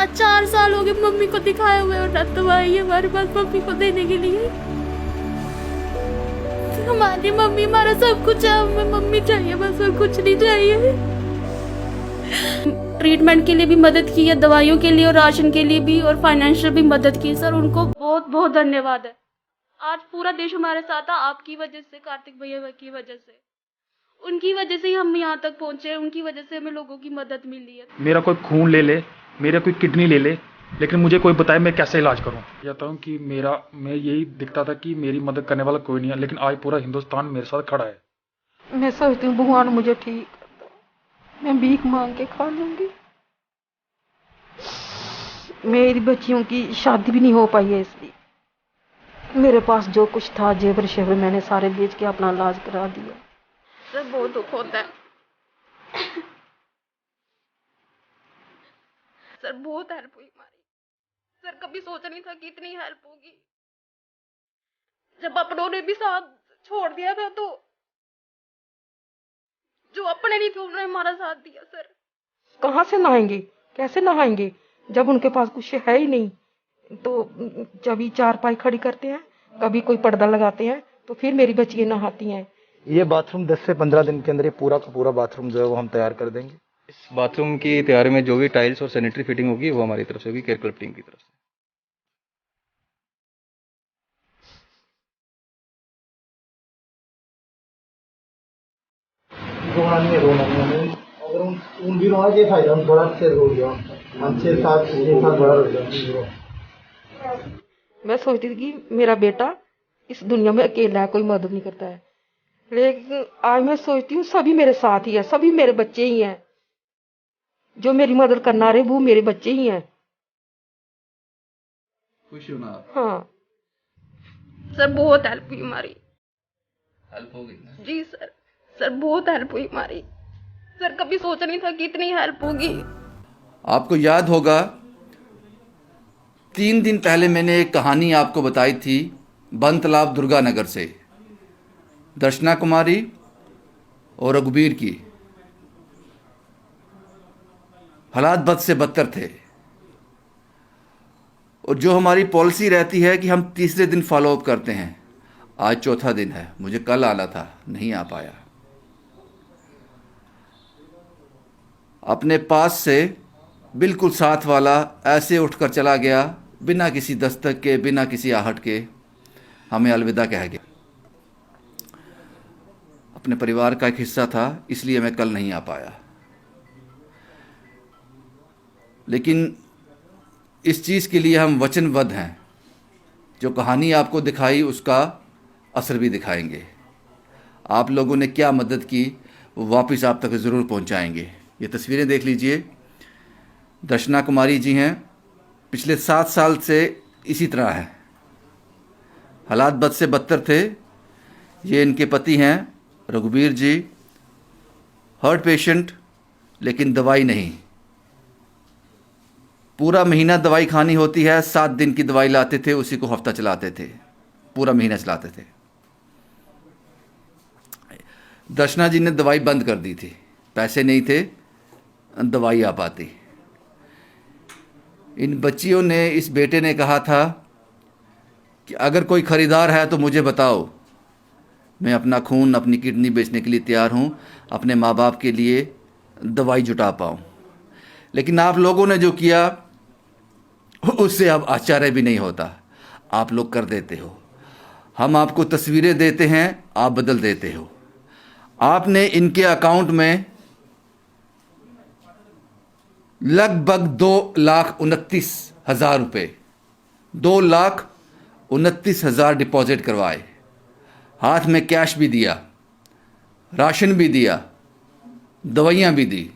आज 4 साल हो गए मम्मी को दिखाए हुए और ना दवाई है हमारे पास मम्मी को देने के लिए। हमारी मम्मी हमारा सब कुछ है, हमें मम्मी चाहिए बस और कुछ नहीं चाहिए। ट्रीटमेंट के लिए भी मदद की है, दवाइयों के लिए और राशन के लिए भी और फाइनेंशियल भी मदद की। सर उनको बहुत बहुत धन्यवाद है। आज पूरा देश हमारे साथ है आपकी वजह से, कार्तिक भैया की वजह से, उनकी वजह से ही हम यहाँ तक पहुँचे, उनकी वजह से हमें लोगों की मदद मिली है। मेरा कोई खून ले ले, मेरा कोई किडनी ले ले, लेकिन मुझे कोई बताए मैं कैसे इलाज करूं। कहता हूं कि मैं यही दिखता था कि मेरी मदद करने वाला कोई नहीं है, लेकिन आज पूरा हिंदुस्तान मेरे साथ खड़ा है। मैं सोचती हूँ भगवान मुझे ठीक करता, मैं भीख मांग के खा लूंगी। मेरी बच्चियों की शादी भी नहीं हो पाई है, इसलिए मेरे पास जो कुछ था जेवर शेवर मैंने सारे बेच के अपना इलाज करा दिया। सर बहुत दुख होता है। सर बहुत हेल्प हुई हमारी। सर कभी सोचा नहीं था कि इतनी हेल्प होगी। जब अपनों ने भी साथ छोड़ दिया था तो जो अपने नहीं थे उन्होंने हमारा साथ दिया। सर कहाँ से नहाएंगे, कैसे नहाएंगे जब उनके पास कुछ है ही नहीं। तो कभी चारपाई खड़ी करते हैं, कभी कोई पर्दा लगाते हैं, तो फिर मेरी बच्चियां नहाती हैं। ये बाथरूम 10 से 15 दिन के अंदर ये पूरा का पूरा बाथरूम जो है वो हम तैयार कर देंगे। इस बाथरूम की तैयारी में जो भी टाइल्स और सैनिटरी फिटिंग होगी वो हमारी तरफ से होगी, केयर क्लब टीम की तरफ से। रोना नहीं है, रोना नहीं है। अगर उन भी रोना ये फायदा हम थोड़ा से रो गया, हम 6-7 बड़ा हो गया। मैं सोचती थी कि मेरा बेटा इस दुनिया में अकेला है, कोई मदद नहीं करता है, लेकिन आज मैं सोचती हूँ सभी मेरे साथ ही है, सभी मेरे बच्चे ही हैं। जो मेरी मदद करना रहे वो मेरे बच्चे ही हैं। खुश हो ना आप? हाँ सर बहुत हेल्प हुई हमारी। हेल्प हो गई ना? जी सर, सर बहुत हेल्प हुई हमारी। सर कभी सोचा नहीं था कि इतनी हेल्प होगी। आपको याद होगा 3 दिन पहले मैंने एक कहानी आपको बताई थी बन तालाब दुर्गानगर से, दर्शना कुमारी और रघुबीर की। हालात बद से बदतर थे और जो हमारी पॉलिसी रहती है कि हम तीसरे दिन फॉलोअप करते हैं। आज चौथा दिन है, मुझे कल आना था, नहीं आ पाया। अपने पास से बिल्कुल साथ वाला ऐसे उठकर चला गया, बिना किसी दस्तक के, बिना किसी आहट के हमें अलविदा कह गया। अपने परिवार का एक हिस्सा था, इसलिए मैं कल नहीं आ पाया। लेकिन इस चीज़ के लिए हम वचनबद्ध हैं। जो कहानी आपको दिखाई उसका असर भी दिखाएंगे। आप लोगों ने क्या मदद की वो वापस आप तक ज़रूर पहुंचाएंगे। ये तस्वीरें देख लीजिए, दर्शना कुमारी जी हैं, पिछले 7 साल से इसी तरह है, हालात बद से बदतर थे। ये इनके पति हैं रघुबीर जी, हार्ट पेशेंट, लेकिन दवाई नहीं। पूरा महीना दवाई खानी होती है, 7 दिन की दवाई लाते थे, उसी को हफ्ता चलाते थे, पूरा महीना चलाते थे। दर्शना जी ने दवाई बंद कर दी थी, पैसे नहीं थे, दवाई आ पाती। इन बच्चियों ने, इस बेटे ने कहा था कि अगर कोई ख़रीदार है तो मुझे बताओ, मैं अपना खून, अपनी किडनी बेचने के लिए तैयार हूँ, अपने माँ बाप के लिए दवाई जुटा पाऊँ। लेकिन आप लोगों ने जो किया उससे अब आश्चर्य भी नहीं होता। आप लोग कर देते हो। हम आपको तस्वीरें देते हैं, आप बदल देते हो। आपने इनके अकाउंट में लगभग 2,29,000 रुपये, 2,29,000 डिपॉजिट करवाए। हाथ में कैश भी दिया, राशन भी दिया, दवाइयाँ भी दी,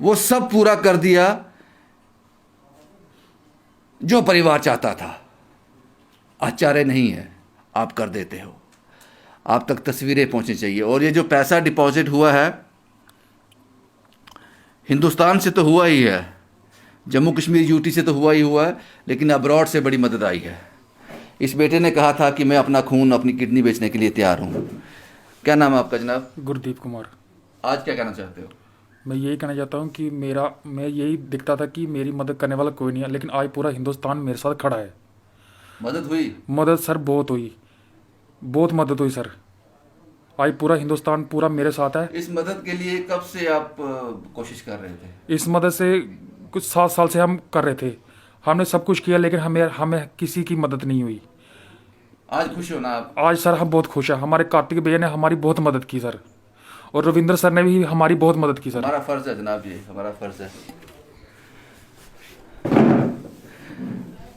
वो सब पूरा कर दिया जो परिवार चाहता था। आश्चर्य नहीं है, आप कर देते हो। आप तक तस्वीरें पहुंचनी चाहिए। और ये जो पैसा डिपॉजिट हुआ है, हिंदुस्तान से तो हुआ ही है, जम्मू कश्मीर यूटी से तो हुआ ही हुआ है, लेकिन अब्रॉड से बड़ी मदद आई है। इस बेटे ने कहा था कि मैं अपना खून, अपनी किडनी बेचने के लिए तैयार हूँ। क्या नाम है आपका जनाब? गुरदीप कुमार। आज क्या कहना चाहते हो? मैं यही कहना चाहता हूँ कि मैं यही दिखता था कि मेरी मदद करने वाला कोई नहीं है, लेकिन आज पूरा हिंदुस्तान मेरे साथ खड़ा है। मदद हुई? मदद सर बहुत हुई, बहुत मदद हुई सर। आज पूरा हिंदुस्तान पूरा मेरे साथ है। इस मदद के लिए कब से आप कोशिश कर रहे थे? इस मदद से कुछ 7 साल से हम कर रहे थे। हमने सब कुछ किया, लेकिन हमें किसी की मदद नहीं हुई। आज खुश हो ना आप? आज सर हम बहुत खुश हैं। हमारे कार्तिक भैया ने हमारी बहुत मदद की सर, और रविंद्र सर ने भी हमारी बहुत मदद की सर। हमारा फर्ज है जनाब, ये हमारा फर्ज है।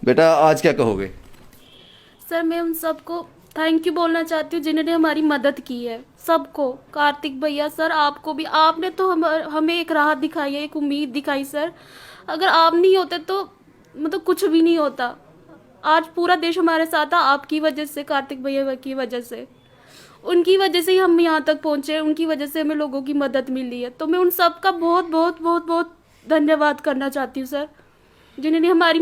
बेटा आज क्या कहोगे? सर मैं उन सबको थैंक यू बोलना चाहती हूँ जिन्होंने हमारी मदद की है, सबको। कार्तिक भैया सर, आपको भी, आपने तो हमें एक राहत दिखाई है, एक उम्मीद दिखाई सर। अगर आप नहीं होते तो मतलब कुछ भी नहीं होता। आज पूरा देश हमारे साथ था आपकी वजह से, कार्तिक भैया की वजह से। उनकी वजह से ही हम यहाँ तक पहुँचे, उनकी वजह से हमें लोगों की मदद मिली है। तो मैं उन सब का बहुत बहुत बहुत बहुत धन्यवाद करना चाहती हूँ सर, जिन्होंने हमारी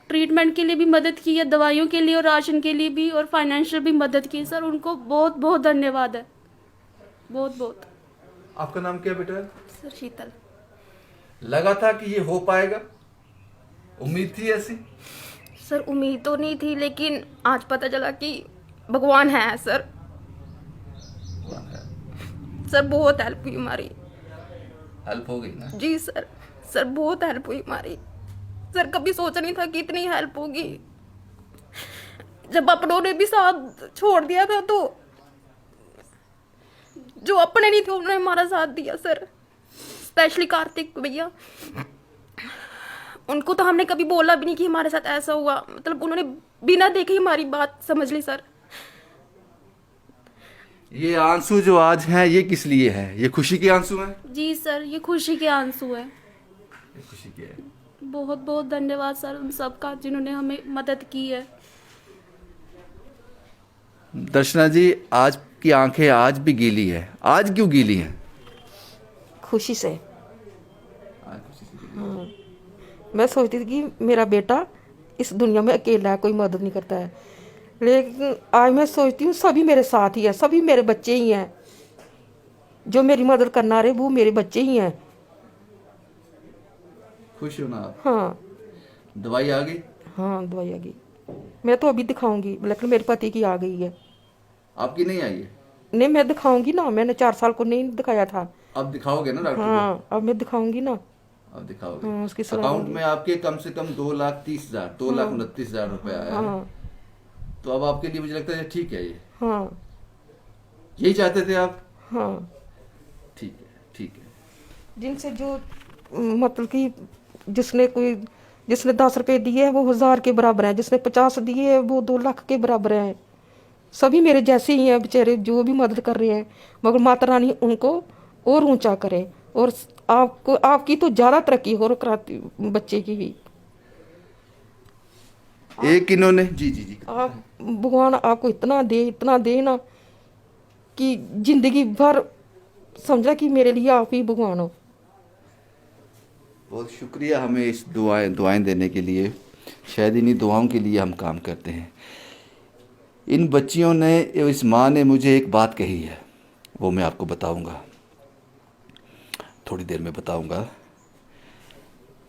ट्रीटमेंट के लिए भी मदद की है, दवाइयों के लिए और राशन के लिए भी, और फाइनेंशियल भी मदद की सर। उनको बहुत बहुत धन्यवाद है, बहुत बहुत। आपका नाम क्या बेटा? सर शीतल। लगा था कि ये हो पाएगा? उम्मीद थी ऐसी? सर उम्मीद तो नहीं थी, लेकिन आज पता चला कि भगवान है सर। सर बहुत हेल्प हुई हमारी। हेल्प हो गई ना? जी सर, सर बहुत हेल्प हुई हमारी। सर कभी सोचा नहीं था कि इतनी हेल्प होगी। जब अपनों ने भी साथ छोड़ दिया था, तो जो अपने नहीं थे उन्होंने हमारा साथ दिया सर। स्पेशली कार्तिक भैया, उनको तो हमने कभी बोला भी नहीं कि हमारे साथ ऐसा हुआ। मतलब उन्होंने बिना देखे ही हमारी बात समझ ली सर। ये आंसू जो आज हैं ये किस लिए है? ये खुशी के आंसू हैं? जी सर, ये खुशी के आंसू है। ये खुशी के हैं। बहुत बहुत धन्यवाद सर उन सब का जिन्होंने हमें मदद की है। दर्शना जी, आज की आंखें आज भी गीली है। आज क्यों गीली हैं? खुशी से। हाँ, मैं सोचती थी कि मेरा बेटा इस दुनिया में अकेला है, कोई मदद नहीं करता है, लेकिन आज मैं सोचती हूँ सभी मेरे साथ ही है, सभी मेरे बच्चे ही हैं। जो मेरी मदद करना रहे वो मेरे बच्चे ही हैं। खुश हो ना आप? हाँ। दवाई आ गई? हाँ दवाई आ गई। मैं तो अभी दिखाऊंगी, लेकिन मेरे पति की आ गई है। आपकी नहीं आई है? नहीं, मैं दिखाऊंगी ना। मैंने 4 साल को नहीं दिखाया था। अब दिखाओगे ना डॉक्टर को? हाँ अब मैं दिखाऊंगी ना। अब दिखाओगे। हाँ, उसकी सलाह अकाउंट लूंगी। में आपके कम से कम 2,30,000 2,29,000 रुपए आया है। हाँ तो अब आपके लिए मुझे लगता है ठीक है। ये हाँ यही चाहते थे आप? हाँ। ठीक है, ठीक है। जिनसे जो मतलब कि जिसने 10 रुपए दिए हैं वो 1000 के बराबर है, जिसने 50 दिए हैं वो 2 लाख के बराबर है। सभी मेरे जैसे ही हैं बेचारे, जो भी मदद कर रहे हैं। मगर माता रानी उनको और ऊंचा करे, और आपकी तो ज्यादा तरक्की हो कराती, बच्चे की भी। एक इन्होंने जी जी जी आप भगवान आपको इतना दे ना कि जिंदगी भर समझा कि मेरे लिए आप ही भगवान हो। बहुत शुक्रिया हमें इस दुआएं देने के लिए। शायद इन्हीं दुआओं के लिए हम काम करते हैं। इन बच्चियों ने, इस माँ ने मुझे एक बात कही है, वो मैं आपको बताऊंगा, थोड़ी देर में बताऊंगा।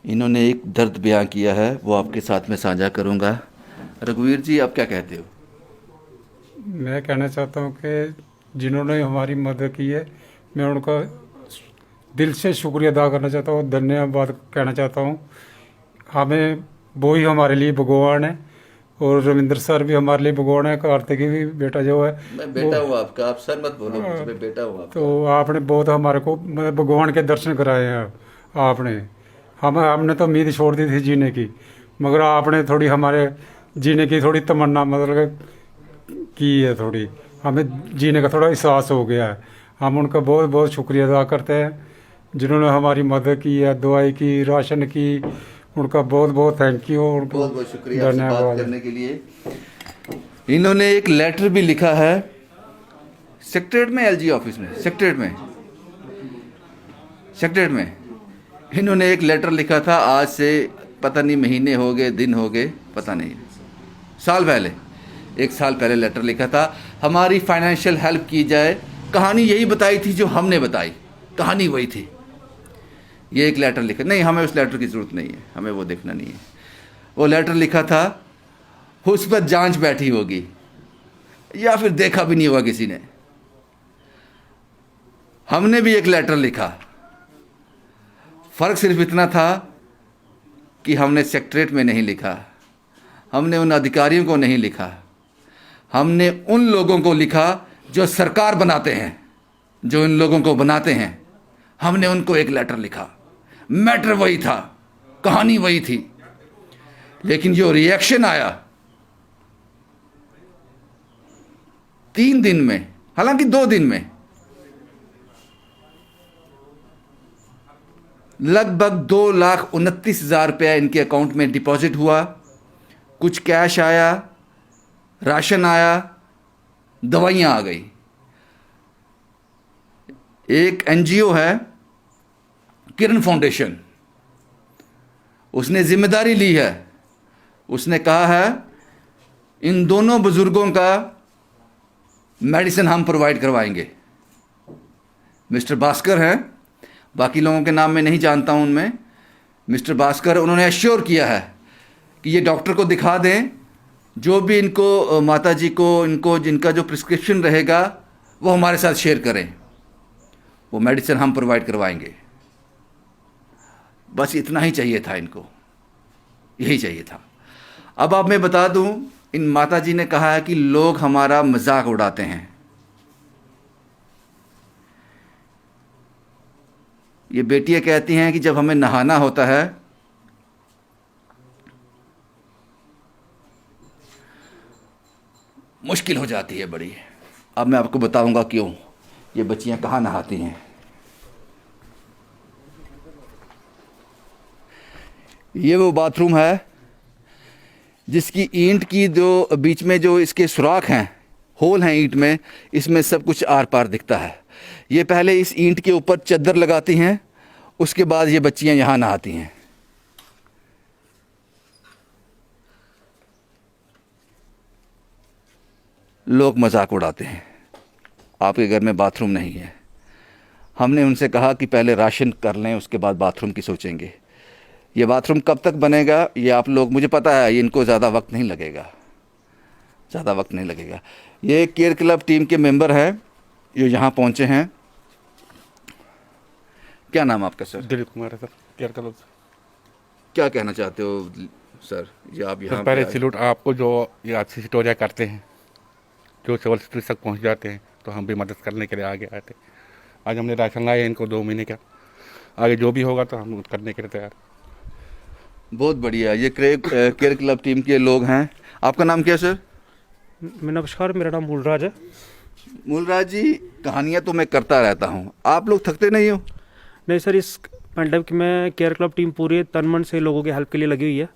इन्होंने एक दर्द बयां किया है, वो आपके साथ में साझा करूंगा। रघुवीर जी, आप क्या कहते हो? मैं कहना चाहता हूँ कि जिन्होंने हमारी मदद की है, मैं उनका दिल से शुक्रिया अदा करना चाहता हूँ, धन्यवाद कहना चाहता हूँ। हमें वो ही हमारे लिए भगवान है, और रविंद्र सर भी हमारे लिए भगवान है। कार्तिक भी बेटा जो है, मैं बेटा हूँ आपका, आप सर मत बोलो मुझे, मैं बेटा हूँ आपका। तो आपने बहुत हमारे को भगवान के दर्शन कराए हैं आपने। हमने तो उम्मीद छोड़ दी थी जीने की, मगर आपने थोड़ी हमारे जीने की थोड़ी तमन्ना मतलब की है, थोड़ी हमें जीने का थोड़ा एहसास हो गया है। हम उनका बहुत बहुत शुक्रिया अदा करते हैं जिन्होंने हमारी मदद की है, दवाई की, राशन की। उनका बहुत बहुत थैंक यू, उनको बहुत बहुत शुक्रिया आपसे बात करने के लिए। इन्होंने एक लेटर भी लिखा है सेक्रेटरीट में, एलजी ऑफिस में, सेक्रेटरीट में इन्होंने एक लेटर लिखा था। आज से पता नहीं महीने हो गए, दिन हो गए, पता नहीं, साल पहले, 1 साल पहले लेटर लिखा था, हमारी फाइनेंशियल हेल्प की जाए। कहानी यही बताई थी जो हमने बताई। कहानी वही थी। ये एक लेटर लिखा, नहीं हमें उस लेटर की ज़रूरत नहीं है, हमें वो देखना नहीं है। वो लेटर लिखा था, उस पर जांच बैठी होगी या फिर देखा भी नहीं होगा किसी ने। हमने भी एक लेटर लिखा, फ़र्क सिर्फ इतना था कि हमने सेक्रेटरीट में नहीं लिखा, हमने उन अधिकारियों को नहीं लिखा, हमने उन लोगों को लिखा जो सरकार बनाते हैं, जो इन लोगों को बनाते हैं। हमने उनको एक लेटर लिखा। मैटर वही था, कहानी वही थी, लेकिन जो रिएक्शन आया 3 दिन में, हालांकि 2 दिन में, लगभग 2,29,000 रुपया इनके अकाउंट में डिपॉजिट हुआ। कुछ कैश आया, राशन आया, दवाइयां आ गई। एक एनजीओ है किरण फाउंडेशन, उसने जिम्मेदारी ली है। उसने कहा है इन दोनों बुजुर्गों का मेडिसिन हम प्रोवाइड करवाएंगे। मिस्टर भास्कर हैं, बाकी लोगों के नाम मैं नहीं जानता हूं उनमें। मिस्टर भास्कर, उन्होंने एश्योर किया है कि ये डॉक्टर को दिखा दें, जो भी इनको माता जी को इनको जिनका जो प्रिस्क्रिप्शन रहेगा वो हमारे साथ शेयर करें, वो मेडिसिन हम प्रोवाइड करवाएंगे। बस इतना ही चाहिए था इनको, यही चाहिए था। अब मैं बता दूं, इन माता जी ने कहा है कि लोग हमारा मजाक उड़ाते हैं। ये बेटियां कहती हैं कि जब हमें नहाना होता है मुश्किल हो जाती है बड़ी। अब मैं आपको बताऊंगा क्यों ये बच्चियां कहाँ नहाती हैं। ये वो बाथरूम है जिसकी ईंट की जो बीच में जो इसके सुराख हैं, होल हैं ईंट में, इसमें सब कुछ आर पार दिखता है। ये पहले इस ईंट के ऊपर चद्दर लगाती हैं, उसके बाद ये बच्चियां यहाँ नहाती हैं। लोग मजाक उड़ाते हैं, आपके घर में बाथरूम नहीं है। हमने उनसे कहा कि पहले राशन कर लें, उसके बाद बाथरूम की सोचेंगे। ये बाथरूम कब तक बनेगा ये आप लोग, मुझे पता है इनको ज़्यादा वक्त नहीं लगेगा, ज़्यादा वक्त नहीं लगेगा। ये केयर क्लब टीम के मेंबर हैं जो यहाँ पहुँचे हैं। क्या नाम आपका सर? दिलीप कुमार है सर, केयर क्लब। क्या कहना चाहते हो सर, ये आप यहाँ पहले सैल्यूट आपको जो ये अच्छी स्टोरियाँ करते हैं, जो सिविल सर्विस तक पहुँच जाते हैं, तो हम भी मदद करने के लिए आगे आए थे। आज हमने राशन लाया इनको 2 महीने का, आगे जो भी होगा तो हम करने के लिए तैयार। बहुत बढ़िया। ये केयर क्लब टीम के लोग हैं। आपका नाम क्या है सर? नमस्कार, मेरा नाम मूलराज है। मूलराज जी, कहानियाँ तो मैं करता रहता हूँ, आप लोग थकते नहीं हो? नहीं सर, इस पेंडेमिक में केयर क्लब टीम पूरे तन मन से लोगों की हेल्प के लिए लगी हुई है।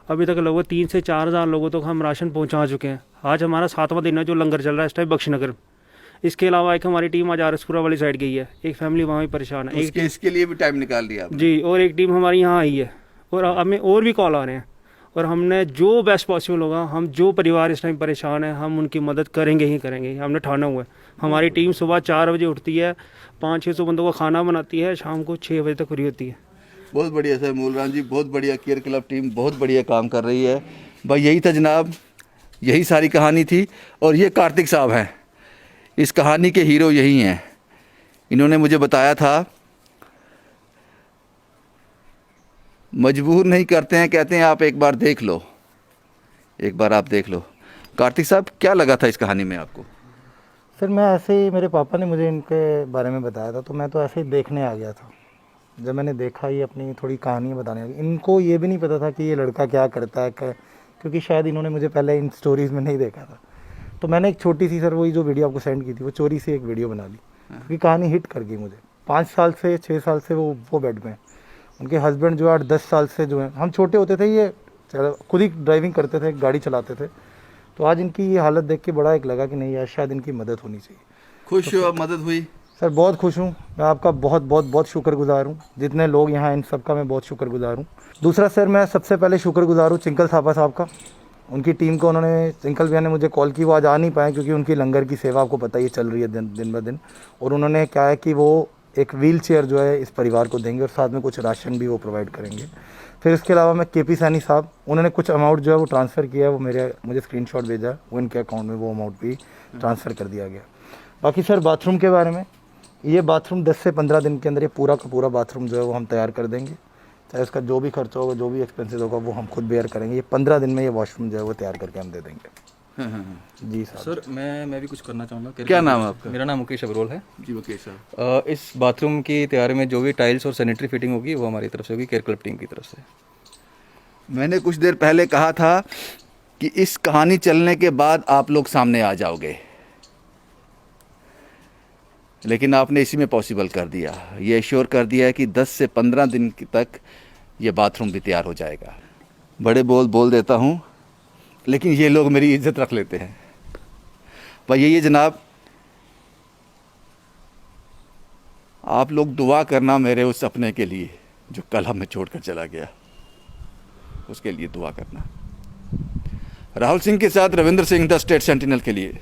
अभी तक लगभग 3 से 4 हज़ार लोगों तक हम राशन पहुंचा चुके हैं। आज हमारा 7वां दिन है जो लंगर चल रहा है इस टाइम बख्शीनगर। इसके अलावा एक हमारी टीम आज आरएसपुरा वाली साइड गई है, एक फैमिली वहाँ भी परेशान है। इसके लिए भी टाइम निकाल लिया आपने? जी, और एक टीम हमारी यहाँ आई है, और हमें और भी कॉल आ रहे हैं। और हमने जो बेस्ट पॉसिबल होगा, हम जो परिवार इस टाइम परेशान है, हम उनकी मदद करेंगे ही करेंगे, हमने ठाना हुआ है। हमारी टीम सुबह 4 बजे उठती है, 500-600 बंदों का खाना बनाती है, शाम को 6 बजे तक फ्री होती है। बहुत बढ़िया सर, मूलराज जी बहुत बढ़िया। केयर क्लब टीम बहुत बढ़िया काम कर रही है। भाई यही था जनाब, यही सारी कहानी थी। और ये कार्तिक साहब हैं, इस कहानी के हीरो यही हैं। इन्होंने मुझे बताया था, मजबूर नहीं करते हैं, कहते हैं आप एक बार देख लो, एक बार आप देख लो। कार्तिक साहब, क्या लगा था इस कहानी में आपको? सर मैं ऐसे ही, मेरे पापा ने मुझे इनके बारे में बताया था, तो मैं तो ऐसे ही देखने आ गया था। जब मैंने देखा, ये अपनी थोड़ी कहानी बताने लगी। इनको ये भी नहीं पता था कि ये लड़का क्या करता है, क्योंकि शायद इन्होंने मुझे पहले इन स्टोरीज़ में नहीं देखा था। तो मैंने एक छोटी सी, सर वही जो वीडियो आपको सेंड की थी, वो चोरी से एक वीडियो बना ली, क्योंकि कहानी हिट कर गई मुझे। 5 साल से 6 साल से वो बेड में, उनके हस्बैंड जो 8-10 साल से जो है, हम छोटे होते थे, ये खुद ही ड्राइविंग करते थे, गाड़ी चलाते थे। तो आज इनकी ये हालत देख के बड़ा एक लगा कि नहीं यार, शायद इनकी मदद होनी चाहिए। खुश हो अब मदद हुई? सर बहुत खुश हूँ, मैं आपका बहुत बहुत बहुत शुक्रगुजार हूँ। जितने लोग यहाँ, इन सब का मैं बहुत शुक्रगुजार हूँ। दूसरा सर, मैं सबसे पहले शुक्रगुजार हूँ चिंकल थापा साहब का, उनकी टीम को। उन्होंने, चिंकल भैया ने मुझे कॉल की, वो आज आ नहीं पाए क्योंकि उनकी लंगर की सेवा आपको पता ही चल रही है दिन ब दिन। और उन्होंने क्या है कि वो एक व्हील चेयर जो है इस परिवार को देंगे और साथ में कुछ राशन भी वो प्रोवाइड करेंगे। फिर इसके अलावा मैं KP सैनी साहब, उन्होंने कुछ अमाउंट जो है वो ट्रांसफ़र किया है, वो मुझे स्क्रीनशॉट भेजा, वो इनके अकाउंट में वो अमाउंट भी ट्रांसफ़र कर दिया गया। बाकी सर बाथरूम के बारे में, ये बाथरूम 10 से 15 दिन के अंदर ये पूरा का पूरा बाथरूम जो है वो हम तैयार कर देंगे। चाहे उसका जो भी खर्चा होगा, जो भी एक्सपेंसेस होगा, वो हम खुद बेयर करेंगे। ये 15 दिन में ये वॉशरूम जो है वो तैयार करके हम दे देंगे। जी साहब। सर मैं भी कुछ करना चाहूँगा। क्या नाम है आपका? मेरा नाम मुकेश अग्रवाल है जी मुकेश साहब। इस बाथरूम की तैयारी में जो भी टाइल्स और सैनिटरी फिटिंग होगी वो हमारी तरफ से होगी, केयर क्लब टीम की तरफ से। मैंने कुछ देर पहले कहा था कि इस कहानी चलने के बाद आप लोग सामने आ जाओगे, लेकिन आपने इसी में पॉसिबल कर दिया, ये एश्योर कर दिया है कि 10 से 15 दिन तक ये बाथरूम भी तैयार हो जाएगा। बड़े बोल देता हूँ, लेकिन ये लोग मेरी इज्जत रख लेते हैं। भाई यही जनाब, आप लोग दुआ करना मेरे उस सपने के लिए जो कल हमें छोड़कर चला गया, उसके लिए दुआ करना। राहुल सिंह के साथ Ravindra Singh, the state sentinel के लिए।